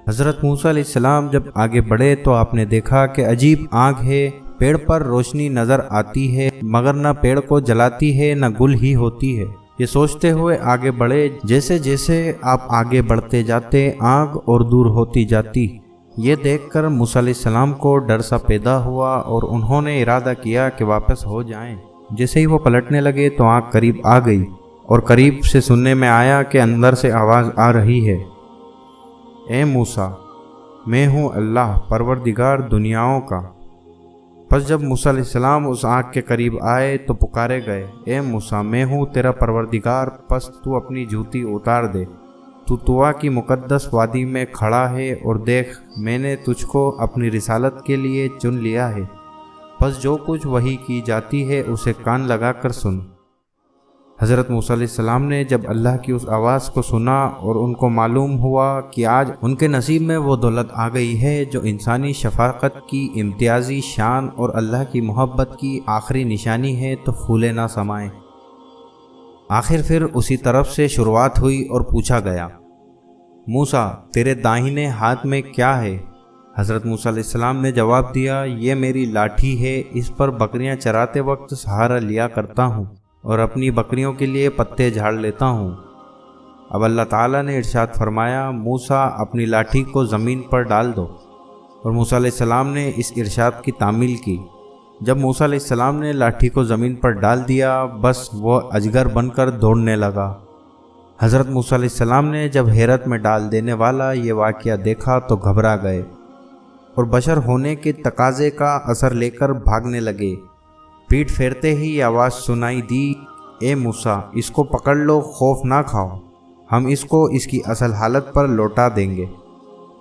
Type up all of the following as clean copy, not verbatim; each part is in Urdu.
حضرت موسیٰ علیہ السلام جب آگے بڑھے تو آپ نے دیکھا کہ عجیب آگ ہے، پیڑ پر روشنی نظر آتی ہے مگر نہ پیڑ کو جلاتی ہے نہ گل ہی ہوتی ہے۔ یہ سوچتے ہوئے آگے بڑھے، جیسے جیسے آپ آگے بڑھتے جاتے آگ اور دور ہوتی جاتی۔ یہ دیکھ کر موسیٰ علیہ السلام کو ڈر سا پیدا ہوا اور انہوں نے ارادہ کیا کہ واپس ہو جائیں۔ جیسے ہی وہ پلٹنے لگے تو آگ قریب آ گئی اور قریب سے سننے میں آیا کہ اندر سے آواز آ رہی ہے، اے موسیٰ، میں ہوں اللہ پروردگار دنیاؤں کا۔ پس جب موسیٰ علیہ السلام اس آگ کے قریب آئے تو پکارے گئے، اے موسیٰ، میں ہوں تیرا پروردگار، پس تو اپنی جوتی اتار دے۔ تو طوا کی مقدس وادی میں کھڑا ہے اور دیکھ میں نے تجھ کو اپنی رسالت کے لیے چن لیا ہے، پس جو کچھ وحی کی جاتی ہے اسے کان لگا کر سن۔ حضرت موسیٰ علیہ السلام نے جب اللہ کی اس آواز کو سنا اور ان کو معلوم ہوا کہ آج ان کے نصیب میں وہ دولت آ گئی ہے جو انسانی شفقت کی امتیازی شان اور اللہ کی محبت کی آخری نشانی ہے، تو پھولے نہ سمائے۔ آخر پھر اسی طرف سے شروعات ہوئی اور پوچھا گیا، موسیٰ تیرے داہنے ہاتھ میں کیا ہے؟ حضرت موسیٰ علیہ السلام نے جواب دیا، یہ میری لاٹھی ہے، اس پر بکریاں چراتے وقت سہارا لیا کرتا ہوں اور اپنی بکریوں کے لیے پتے جھاڑ لیتا ہوں۔ اب اللہ تعالیٰ نے ارشاد فرمایا، موسیٰ اپنی لاٹھی کو زمین پر ڈال دو، اور موسیٰ علیہ السلام نے اس ارشاد کی تعمیل کی۔ جب موسیٰ علیہ السلام نے لاٹھی کو زمین پر ڈال دیا، بس وہ اجگر بن کر دوڑنے لگا۔ حضرت موسیٰ علیہ السلام نے جب حیرت میں ڈال دینے والا یہ واقعہ دیکھا تو گھبرا گئے اور بشر ہونے کے تقاضے کا اثر لے کر بھاگنے لگے۔ پیٹھ پھیرتے ہی آواز سنائی دی، اے موسیٰ، اس کو پکڑ لو، خوف نہ کھاؤ، ہم اس کو اس کی اصل حالت پر لوٹا دیں گے۔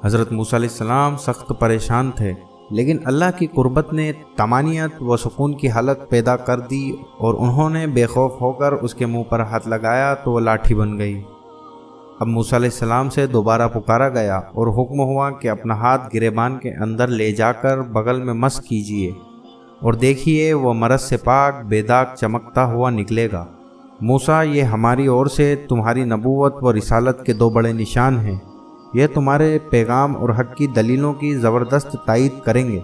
حضرت موسیٰ علیہ السلام سخت پریشان تھے، لیکن اللہ کی قربت نے طمانینت و سکون کی حالت پیدا کر دی اور انہوں نے بے خوف ہو کر اس کے منہ پر ہاتھ لگایا تو وہ لاٹھی بن گئی۔ اب موسیٰ علیہ السلام سے دوبارہ پکارا گیا اور حکم ہوا کہ اپنا ہاتھ گریبان کے اندر لے جا کر بغل میں مس کیجیے اور دیکھیے وہ مرض سے پاک بے داغ چمکتا ہوا نکلے گا۔ موسیٰ، یہ ہماری اور سے تمہاری نبوت و رسالت کے دو بڑے نشان ہیں، یہ تمہارے پیغام اور حق کی دلیلوں کی زبردست تائید کریں گے۔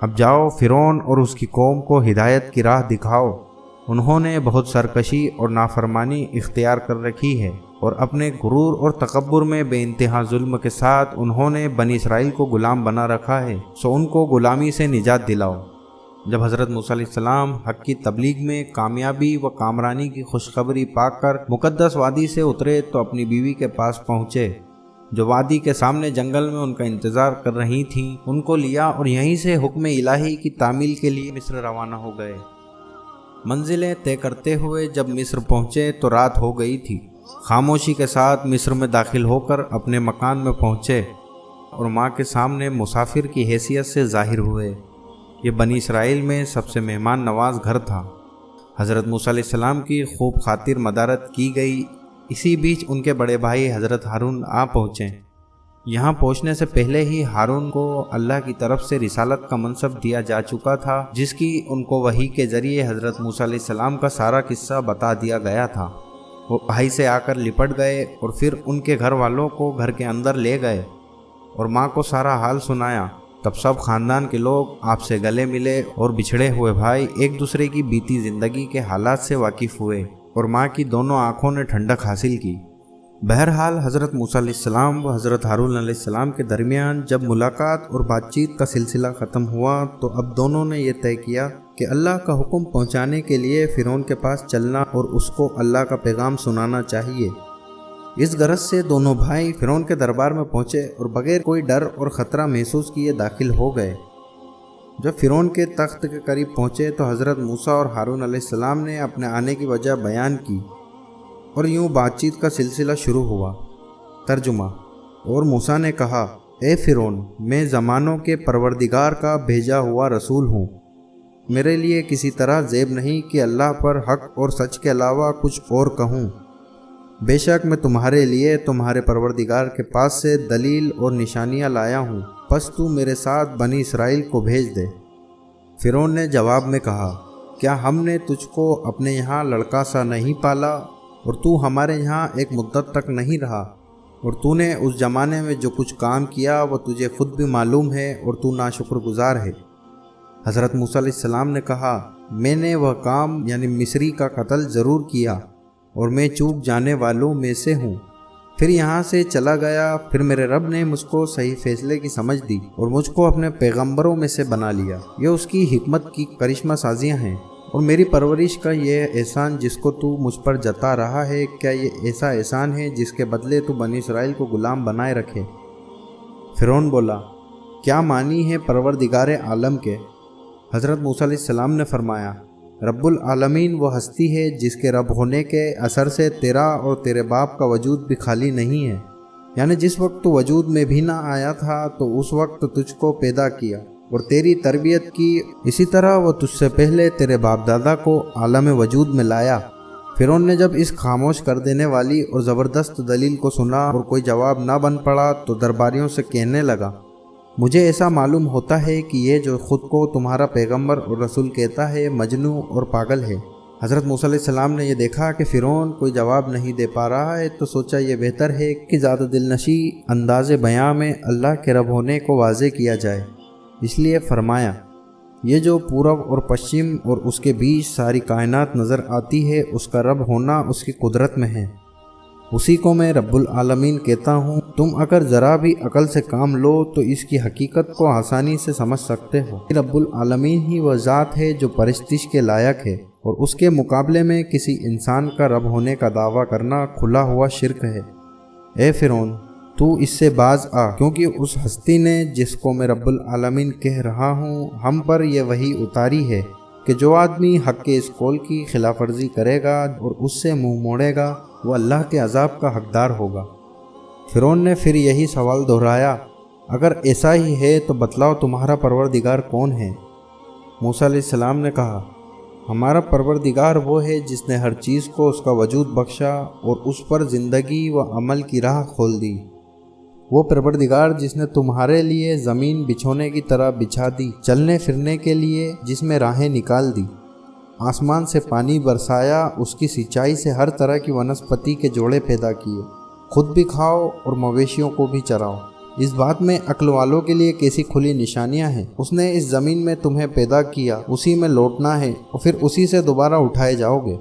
اب جاؤ، فرعون اور اس کی قوم کو ہدایت کی راہ دکھاؤ۔ انہوں نے بہت سرکشی اور نافرمانی اختیار کر رکھی ہے اور اپنے غرور اور تکبر میں بے انتہا ظلم کے ساتھ انہوں نے بنی اسرائیل کو غلام بنا رکھا ہے، سو ان کو غلامی سے نجات دلاؤ۔ جب حضرت موسیٰ علیہ السلام حق کی تبلیغ میں کامیابی و کامرانی کی خوشخبری پا کر مقدس وادی سے اترے تو اپنی بیوی کے پاس پہنچے، جو وادی کے سامنے جنگل میں ان کا انتظار کر رہی تھیں۔ ان کو لیا اور یہیں سے حکم الہی کی تعمیل کے لیے مصر روانہ ہو گئے۔ منزلیں طے کرتے ہوئے جب مصر پہنچے تو رات ہو گئی تھی۔ خاموشی کے ساتھ مصر میں داخل ہو کر اپنے مکان میں پہنچے اور ماں کے سامنے مسافر کی حیثیت سے ظاہر ہوئے۔ یہ بنی اسرائیل میں سب سے مہمان نواز گھر تھا۔ حضرت موسیٰ علیہ السلام کی خوب خاطر مدارت کی گئی۔ اسی بیچ ان کے بڑے بھائی حضرت ہارون آ پہنچے۔ یہاں پہنچنے سے پہلے ہی ہارون کو اللہ کی طرف سے رسالت کا منصب دیا جا چکا تھا، جس کی ان کو وحی کے ذریعے حضرت موسیٰ علیہ السلام کا سارا قصہ بتا دیا گیا تھا۔ وہ بھائی سے آ کر لپٹ گئے اور پھر ان کے گھر والوں کو گھر کے اندر لے گئے اور ماں کو سارا حال سنایا۔ تب سب خاندان کے لوگ آپ سے گلے ملے اور بچھڑے ہوئے بھائی ایک دوسرے کی بیتی زندگی کے حالات سے واقف ہوئے اور ماں کی دونوں آنکھوں نے ٹھنڈک حاصل کی۔ بہرحال حضرت موسیٰ علیہ السلام و حضرت ہارون علیہ السلام کے درمیان جب ملاقات اور بات چیت کا سلسلہ ختم ہوا تو اب دونوں نے یہ طے کیا کہ اللہ کا حکم پہنچانے کے لیے فرعون کے پاس چلنا اور اس کو اللہ کا پیغام سنانا چاہیے۔ اس غرض سے دونوں بھائی فرعون کے دربار میں پہنچے اور بغیر کوئی ڈر اور خطرہ محسوس کیے داخل ہو گئے۔ جب فرعون کے تخت کے قریب پہنچے تو حضرت موسیٰ اور ہارون علیہ السلام نے اپنے آنے کی وجہ بیان کی اور یوں بات چیت کا سلسلہ شروع ہوا۔ ترجمہ: اور موسیٰ نے کہا، اے فرعون، میں زمانوں کے پروردگار کا بھیجا ہوا رسول ہوں۔ میرے لیے کسی طرح زیب نہیں کہ اللہ پر حق اور سچ کے علاوہ کچھ اور کہوں۔ بے شک میں تمہارے لیے تمہارے پروردگار کے پاس سے دلیل اور نشانیاں لایا ہوں، پس تو میرے ساتھ بنی اسرائیل کو بھیج دے۔ فرعون نے جواب میں کہا، کیا ہم نے تجھ کو اپنے یہاں لڑکا سا نہیں پالا اور تو ہمارے یہاں ایک مدت تک نہیں رہا اور تو نے اس زمانے میں جو کچھ کام کیا وہ تجھے خود بھی معلوم ہے اور تو ناشکر گزار ہے۔ حضرت موسیٰ علیہ السلام نے کہا، میں نے وہ کام یعنی مصری کا قتل ضرور کیا اور میں چوک جانے والوں میں سے ہوں۔ پھر یہاں سے چلا گیا۔ پھر میرے رب نے مجھ کو صحیح فیصلے کی سمجھ دی اور مجھ کو اپنے پیغمبروں میں سے بنا لیا۔ یہ اس کی حکمت کی کرشمہ سازیاں ہیں اور میری پرورش کا یہ احسان جس کو تو مجھ پر جتا رہا ہے، کیا یہ ایسا احسان ہے جس کے بدلے تو بنی اسرائیل کو غلام بنائے رکھے؟ فرعون بولا، کیا معنی ہے پروردگار عالم کے؟ حضرت موسیٰ علیہ السلام نے فرمایا، رب العالمین وہ ہستی ہے جس کے رب ہونے کے اثر سے تیرا اور تیرے باپ کا وجود بھی خالی نہیں ہے، یعنی جس وقت تو وجود میں بھی نہ آیا تھا تو اس وقت تجھ کو پیدا کیا اور تیری تربیت کی، اسی طرح وہ تجھ سے پہلے تیرے باپ دادا کو عالم وجود میں لایا۔ فرعون نے جب اس خاموش کر دینے والی اور زبردست دلیل کو سنا اور کوئی جواب نہ بن پڑا تو درباریوں سے کہنے لگا، مجھے ایسا معلوم ہوتا ہے کہ یہ جو خود کو تمہارا پیغمبر اور رسول کہتا ہے مجنون اور پاگل ہے۔ حضرت موسیٰ علیہ السلام نے یہ دیکھا کہ فرعون کوئی جواب نہیں دے پا رہا ہے تو سوچا یہ بہتر ہے کہ زیادہ دلنشی انداز بیاں میں اللہ کے رب ہونے کو واضح کیا جائے۔ اس لیے فرمایا، یہ جو پورب اور پشچم اور اس کے بیچ ساری کائنات نظر آتی ہے اس کا رب ہونا اس کی قدرت میں ہے، اسی کو میں رب العالمین کہتا ہوں۔ تم اگر ذرا بھی عقل سے کام لو تو اس کی حقیقت کو آسانی سے سمجھ سکتے ہو۔ رب العالمین ہی وہ ذات ہے جو پرستش کے لائق ہے اور اس کے مقابلے میں کسی انسان کا رب ہونے کا دعویٰ کرنا کھلا ہوا شرک ہے۔ اے فرعون، تو اس سے باز آ، کیونکہ اس ہستی نے جس کو میں رب العالمین کہہ رہا ہوں ہم پر یہ وحی اتاری ہے کہ جو آدمی حق کے اس قول کی خلاف ورزی کرے گا اور اس سے منہ موڑے گا وہ اللہ کے عذاب کا حقدار ہوگا۔ فرعون نے پھر یہی سوال دہرایا، اگر ایسا ہی ہے تو بتلاؤ تمہارا پروردگار کون ہے؟ موسیٰ علیہ السلام نے کہا، ہمارا پروردگار وہ ہے جس نے ہر چیز کو اس کا وجود بخشا اور اس پر زندگی و عمل کی راہ کھول دی۔ وہ پروردگار جس نے تمہارے لیے زمین بچھونے کی طرح بچھا دی، چلنے پھرنے کے لیے جس میں راہیں نکال دی، آسمان سے پانی برسایا، اس کی سینچائی سے ہر طرح کی ونسپتی کے جوڑے پیدا کیے، خود بھی کھاؤ اور مویشیوں کو بھی چراؤ۔ اس بات میں عقل والوں کے لیے کیسی کھلی نشانیاں ہیں۔ اس نے اس زمین میں تمہیں پیدا کیا، اسی میں لوٹنا ہے اور پھر اسی سے دوبارہ اٹھائے جاؤ گے۔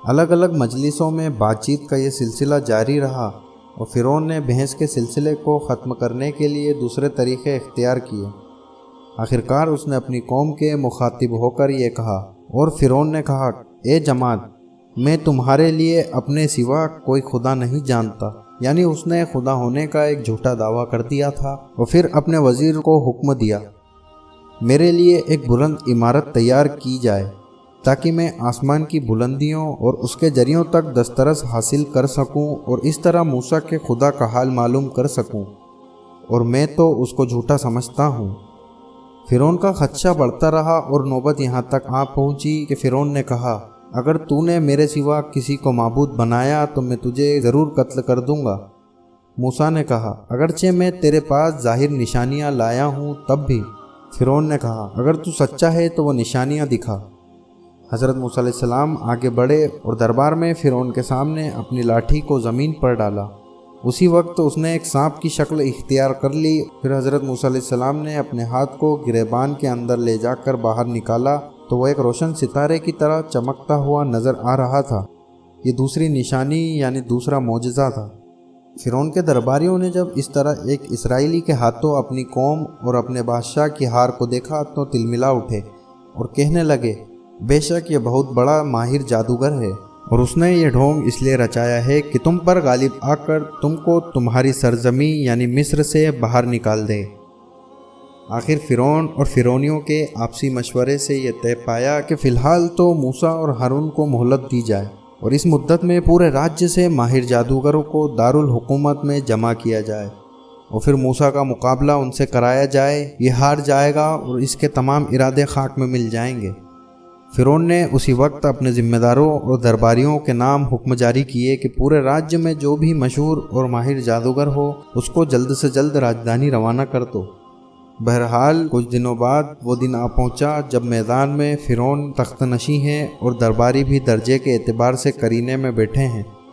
الگ الگ مجلسوں میں بات چیت کا یہ سلسلہ جاری رہا اور فرعون نے بحث کے سلسلے کو ختم کرنے کے لیے دوسرے طریقے اختیار کیے۔ آخرکار اس نے اپنی قوم کے مخاطب ہو کر یہ کہا، اور فرعون نے کہا، اے جماعت، میں تمہارے لیے اپنے سوا کوئی خدا نہیں جانتا، یعنی اس نے خدا ہونے کا ایک جھوٹا دعویٰ کر دیا تھا اور پھر اپنے وزیر کو حکم دیا، میرے لیے ایک بلند عمارت تیار کی جائے تاکہ میں آسمان کی بلندیوں اور اس کے جریوں تک دسترس حاصل کر سکوں اور اس طرح موسیٰ کے خدا کا حال معلوم کر سکوں، اور میں تو اس کو جھوٹا سمجھتا ہوں۔ فرعون کا خدشہ بڑھتا رہا اور نوبت یہاں تک آ پہنچی کہ فرعون نے کہا، اگر تو نے میرے سوا کسی کو معبود بنایا تو میں تجھے ضرور قتل کر دوں گا۔ موسیٰ نے کہا، اگرچہ میں تیرے پاس ظاہر نشانیاں لایا ہوں تب بھی۔ فرعون نے کہا، اگر تو سچا ہے تو وہ نشانیاں دکھا۔ حضرت موسیٰ علیہ السلام آگے بڑھے اور دربار میں فرعون کے سامنے اپنی لاٹھی کو زمین پر ڈالا۔ اسی وقت اس نے ایک سانپ کی شکل اختیار کر لی۔ پھر حضرت موسیٰ علیہ السلام نے اپنے ہاتھ کو گریبان کے اندر لے جا کر باہر نکالا تو وہ ایک روشن ستارے کی طرح چمکتا ہوا نظر آ رہا تھا۔ یہ دوسری نشانی یعنی دوسرا معجزہ تھا۔ فرعون کے درباریوں نے جب اس طرح ایک اسرائیلی کے ہاتھوں اپنی قوم اور اپنے بادشاہ کی ہار کو دیکھا تو تلملا اٹھے اور کہنے لگے، بے شک یہ بہت بڑا ماہر جادوگر ہے اور اس نے یہ ڈھونگ اس لیے رچایا ہے کہ تم پر غالب آ کر تم کو تمہاری سرزمین یعنی مصر سے باہر نکال دے۔ آخر فرعون اور فرعونیوں کے آپسی مشورے سے یہ طے پایا کہ فی الحال تو موسیٰ اور ہارون کو مہلت دی جائے اور اس مدت میں پورے راجیہ سے ماہر جادوگروں کو دارالحکومت میں جمع کیا جائے اور پھر موسیٰ کا مقابلہ ان سے کرایا جائے۔ یہ ہار جائے گا اور اس کے تمام ارادے خاک میں مل جائیں گے۔ فرعون نے اسی وقت اپنے ذمہ داروں اور درباریوں کے نام حکم جاری کیے کہ پورے راجیہ میں جو بھی مشہور اور ماہر جادوگر ہو اس کو جلد سے جلد راجدھانی روانہ کر دو۔ بہرحال کچھ دنوں بعد وہ دن آ پہنچا جب میدان میں فرعون تخت نشین ہے اور درباری بھی درجے کے اعتبار سے کرینے میں بیٹھے ہیں۔